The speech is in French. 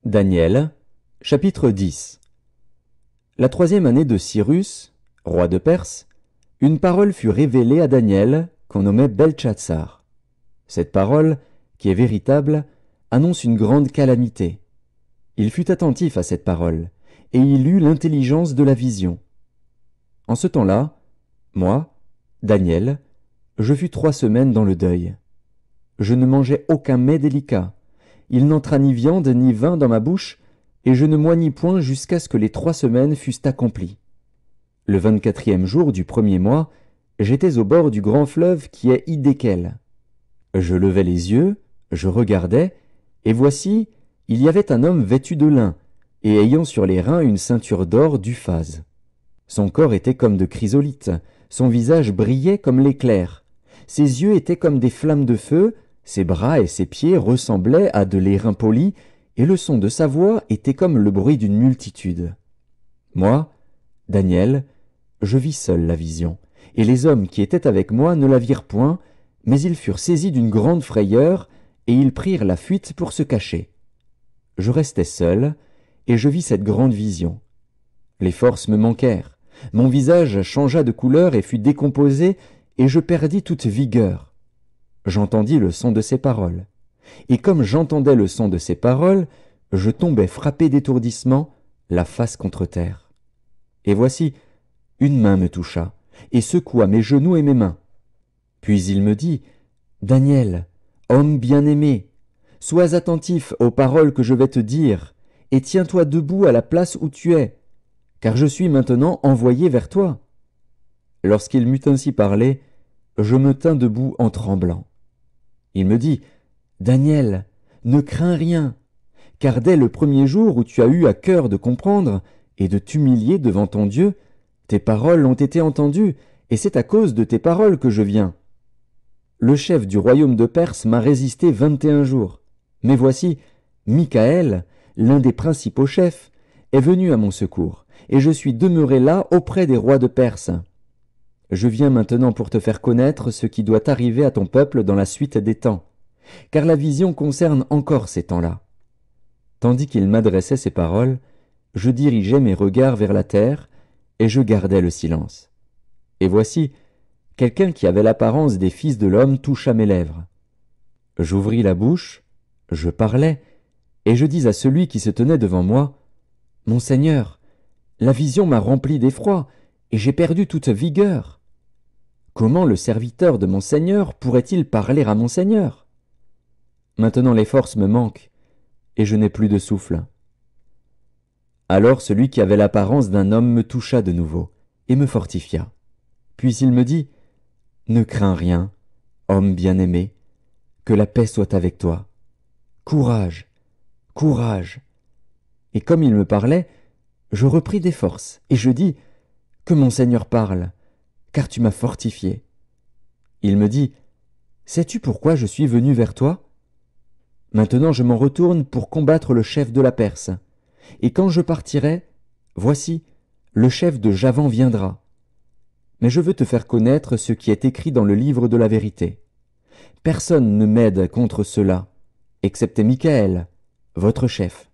Daniel, chapitre 10. La 3e année de Cyrus, roi de Perse, une parole fut révélée à Daniel, qu'on nommait Beltchatsar. Cette parole, qui est véritable, annonce une grande calamité. Il fut attentif à cette parole, et il eut l'intelligence de la vision. En ce temps-là, moi, Daniel, je fus 3 semaines dans le deuil. Je ne mangeai aucun mets délicat. Il n'entra ni viande ni vin dans ma bouche, et je ne moignis point jusqu'à ce que les 3 semaines fussent accomplies. Le 24e jour du 1er mois, j'étais au bord du grand fleuve qui est Hiddekel. Je levai les yeux, je regardai, et voici, il y avait un homme vêtu de lin, et ayant sur les reins une ceinture d'or d'Uphaz. Son corps était comme de chrysolite, son visage brillait comme l'éclair, ses yeux étaient comme des flammes de feu, ses bras et ses pieds ressemblaient à de l'airain poli, et le son de sa voix était comme le bruit d'une multitude. Moi, Daniel, je vis seul la vision, et les hommes qui étaient avec moi ne la virent point, mais ils furent saisis d'une grande frayeur, et ils prirent la fuite pour se cacher. Je restai seul, et je vis cette grande vision. Les forces me manquèrent, mon visage changea de couleur et fut décomposé, et je perdis toute vigueur. J'entendis le son de ses paroles. Et comme j'entendais le son de ses paroles, je tombai frappé d'étourdissement, la face contre terre. Et voici, une main me toucha, et secoua mes genoux et mes mains. Puis il me dit, « Daniel, homme bien-aimé, sois attentif aux paroles que je vais te dire, et tiens-toi debout à la place où tu es, car je suis maintenant envoyé vers toi. » Lorsqu'il m'eut ainsi parlé, je me tins debout en tremblant. Il me dit, « Daniel, ne crains rien, car dès le 1er jour où tu as eu à cœur de comprendre et de t'humilier devant ton Dieu, tes paroles ont été entendues, et c'est à cause de tes paroles que je viens. Le chef du royaume de Perse m'a résisté 21 jours, mais voici, Michaël, l'un des principaux chefs, est venu à mon secours, et je suis demeuré là auprès des rois de Perse. Je viens maintenant pour te faire connaître ce qui doit arriver à ton peuple dans la suite des temps, car la vision concerne encore ces temps-là. » Tandis qu'il m'adressait ces paroles, je dirigeais mes regards vers la terre, et je gardais le silence. Et voici, quelqu'un qui avait l'apparence des fils de l'homme toucha mes lèvres. J'ouvris la bouche, je parlais, et je dis à celui qui se tenait devant moi, « Mon Seigneur, la vision m'a rempli d'effroi, et j'ai perdu toute vigueur. Comment le serviteur de mon Seigneur pourrait-il parler à mon Seigneur? Maintenant les forces me manquent, et je n'ai plus de souffle. » Alors celui qui avait l'apparence d'un homme me toucha de nouveau, et me fortifia. Puis il me dit, « Ne crains rien, homme bien-aimé, que la paix soit avec toi. Courage, courage. » Et comme il me parlait, je repris des forces, et je dis, « Que mon Seigneur parle, car tu m'as fortifié. » Il me dit, « Sais-tu pourquoi je suis venu vers toi? Maintenant je m'en retourne pour combattre le chef de la Perse. Et quand je partirai, voici, le chef de Javan viendra. Mais je veux te faire connaître ce qui est écrit dans le livre de la vérité. Personne ne m'aide contre cela, excepté Michaël, votre chef.